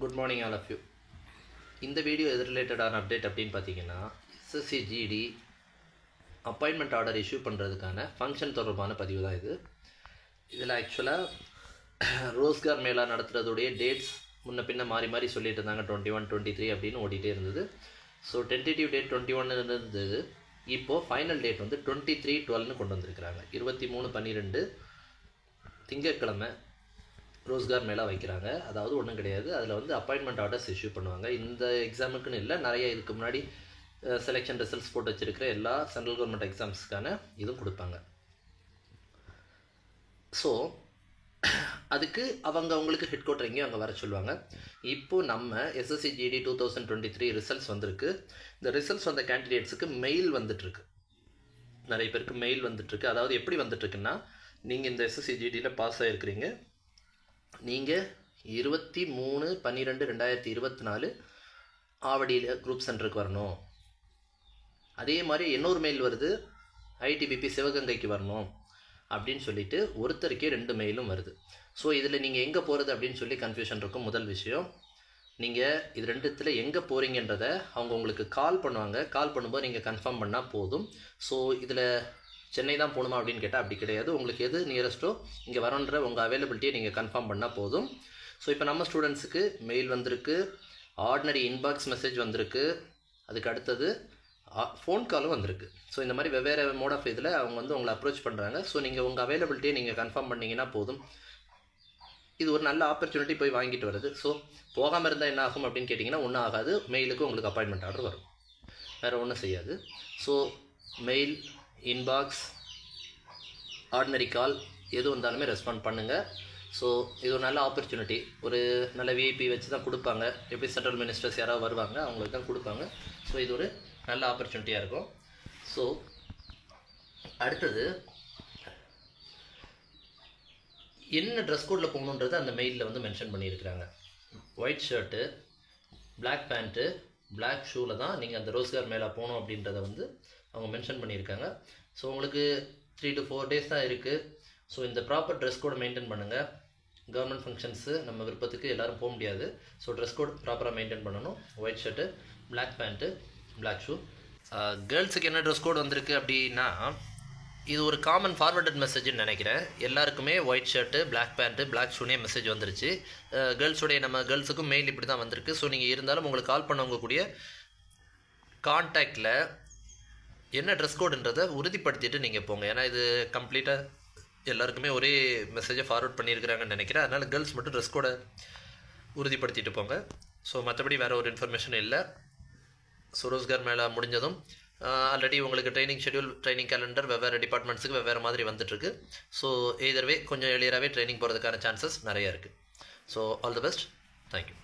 Good morning all of you. இந்த video எது ரிலேட்டடான அப்டேட் அப்படின்னு பார்த்தீங்கன்னா SSC GD appointment order issue பண்ணுறதுக்கான ஃபங்க்ஷன் தொடர்பான பதிவு தான் இது. இதில் ஆக்சுவலாக ரோஸ்கார் மேளா நடத்துகிறதுடைய டேட்ஸ் முன்ன பின்ன மாறி மாறி சொல்லிட்டு இருந்தாங்க. 21, 23 அப்படின்னு ஓடிட்டே இருந்தது. ஸோ டென்டேட்டிவ் டேட் 21 இருந்தது. இப்போது ஃபைனல் டேட் வந்து 23/12 கொண்டு வந்திருக்கிறாங்க. 23/12 திங்கட்கிழமை ரோஸ்கார் மேளா வைக்கிறாங்க. அதாவது ஒன்றும் கிடையாது, அதில் வந்து அப்பாயின்மெண்ட் ஆர்டர்ஸ் இஷ்யூ பண்ணுவாங்க. இந்த எக்ஸாமுக்குன்னு இல்லை, நிறைய இதுக்கு முன்னாடி செலெக்ஷன் ரிசல்ட்ஸ் போட்டு வச்சுருக்கிற எல்லா சென்ட்ரல் கவர்மெண்ட் எக்ஸாம்ஸ்க்கான இதுவும் கொடுப்பாங்க. ஸோ அதுக்கு அவங்களுக்கு ஹெட் குவார்ட்டர் எங்கேயும் அங்கே வர சொல்லுவாங்க. இப்போது நம்ம எஸ்எஸ்சி ஜிடி 2023 ரிசல்ட்ஸ் வந்திருக்கு. இந்த ரிசல்ட்ஸ் வந்த கேண்டிடேட்ஸுக்கு மெயில் வந்துட்டுருக்கு. நிறைய பேருக்கு மெயில் வந்துட்டுருக்கு. அதாவது எப்படி வந்துட்டுருக்குன்னா, நீங்கள் இந்த எஸ்எஸ்சி ஜிடியில் பாஸ் ஆகிருக்கிறீங்க, நீங்கள் 23/12/2024 ஆவடியில் குரூப் சென்டருக்கு வரணும். அதே மாதிரி இன்னொரு மெயில் வருது, ஐடிபிபி சிவகங்கைக்கு வரணும் அப்படின்னு சொல்லிட்டு ஒருத்தருக்கே 2 மெயிலும் வருது. ஸோ இதில் நீங்கள் எங்கே போகிறது அப்படின்னு சொல்லி கன்ஃபியூஷன் இருக்கும். முதல் விஷயம், நீங்கள் இது ரெண்டுத்தில் எங்கே போகிறீங்கன்றதை அவங்க உங்களுக்கு கால் பண்ணுவாங்க. கால் பண்ணும்போது நீங்கள் கன்ஃபார்ம் பண்ணால் போதும். ஸோ இதில் சென்னை தான் போகணுமா அப்படின்னு கேட்டால் அப்படி கிடையாது. உங்களுக்கு எது நியரஸ்ட்டோ இங்கே வரன்ற உங்கள் அவைலபிலிட்டியை நீங்கள் கன்ஃபார்ம் பண்ணால் போதும். ஸோ இப்போ நம்ம ஸ்டூடெண்ட்ஸுக்கு மெயில் வந்திருக்கு, ஆர்டினரி இன்பாக்ஸ் மெசேஜ் வந்திருக்கு, அதுக்கு அடுத்தது ஃபோன் காலும் வந்திருக்கு. ஸோ இந்த மாதிரி வெவ்வேறு மோட் ஆஃப் இதில் அவங்க வந்து உங்களை அப்ரோச் பண்ணுறாங்க. ஸோ நீங்கள் உங்கள் அவைலபிலிட்டியை நீங்கள் கன்ஃபார்ம் பண்ணிங்கன்னா போதும். இது ஒரு நல்ல ஆப்பர்ச்சுனிட்டி போய் வாங்கிட்டு வருது. ஸோ போகாமல் இருந்தால் என்ன ஆகும் அப்படின்னு கேட்டிங்கன்னா ஒன்றும் ஆகாது. மெயிலுக்கு உங்களுக்கு அப்பாயின்மெண்ட் ஆர்டர் வரும், வேறு ஒன்றும் செய்யாது. ஸோ மெயில், இன்பாக்ஸ், ஆர்டினரி கால் எது வந்தாலுமே ரெஸ்பாண்ட் பண்ணுங்கள். ஸோ இது ஒரு நல்ல ஆப்பர்ச்சுனிட்டி. ஒரு நல்ல விஐபி வச்சு தான் கொடுப்பாங்க. எப்படி சென்ட்ரல் மினிஸ்டர்ஸ் யாராவது வருவாங்க, அவங்களுக்கு தான் கொடுப்பாங்க. ஸோ இது ஒரு நல்ல ஆப்பர்ச்சுனிட்டியாக இருக்கும். ஸோ அடுத்தது என்ன ட்ரெஸ் கோடில் போகணுன்றது அந்த மெயிலில் வந்து மென்ஷன் பண்ணியிருக்கிறாங்க. White shirt, black pant, black ஷூவில் தான் நீங்கள் அந்த ரோஸ்கார் மேளா போகணும் அப்படின்றத வந்து அவங்க மென்ஷன் பண்ணியிருக்காங்க. ஸோ உங்களுக்கு 3 to 4 days தான் இருக்குது. ஸோ இந்த ப்ராப்பர் ட்ரெஸ் கோடை மெயின்டைன் பண்ணுங்கள். கவர்மெண்ட் ஃபங்க்ஷன்ஸு நம்ம விருப்பத்துக்கு எல்லோரும் போக முடியாது. ஸோ ட்ரெஸ் கோட் ப்ராப்பராக மெயின்டைன் பண்ணணும். White shirt, black pant, black shoe. கேர்ள்ஸுக்கு என்ன ட்ரெஸ் கோட் வந்திருக்கு அப்படின்னா, இது ஒரு காமன் ஃபார்வர்டட் மெசேஜ்னு நினைக்கிறேன். எல்லாருக்குமே white shirt, black pant, black ஷூனே மெசேஜ் வந்துருச்சு. நம்ம கேர்ள்ஸுக்கும் மெயில் இப்படி தான் வந்திருக்கு. ஸோ நீங்கள் இருந்தாலும் உங்களுக்கு கால் பண்ணவங்க கூடிய கான்டாக்டில் என்ன ட்ரெஸ் கோடுன்றதை உறுதிப்படுத்திட்டு நீங்கள் போங்க. ஏன்னா இது கம்ப்ளீட்டாக எல்லாருக்குமே ஒரே மெசேஜை ஃபார்வர்ட் பண்ணியிருக்கிறாங்கன்னு நினைக்கிறேன். அதனால் கேர்ள்ஸ் மட்டும் ட்ரெஸ் கோடை உறுதிப்படுத்திட்டு போங்க. ஸோ மற்றபடி வேறு ஒரு இன்ஃபர்மேஷன் இல்லை. ஸோ ரோஸ்கார் மேளா முடிஞ்சதும் ஆல்ரெடி உங்களுக்கு ட்ரைனிங் ஷெட்யூல், ட்ரைனிங் கேலண்டர் வெவ்வேறு டிபார்ட்மெண்ட்ஸுக்கு வெவ்வேறு மாதிரி வந்துட்டுருக்கு. ஸோ எய்தர்வே கொஞ்சம் எளியராகவே ட்ரைனிங் போகிறதுக்கான சான்சஸ் நிறையா இருக்குது. So all the best. Thank you.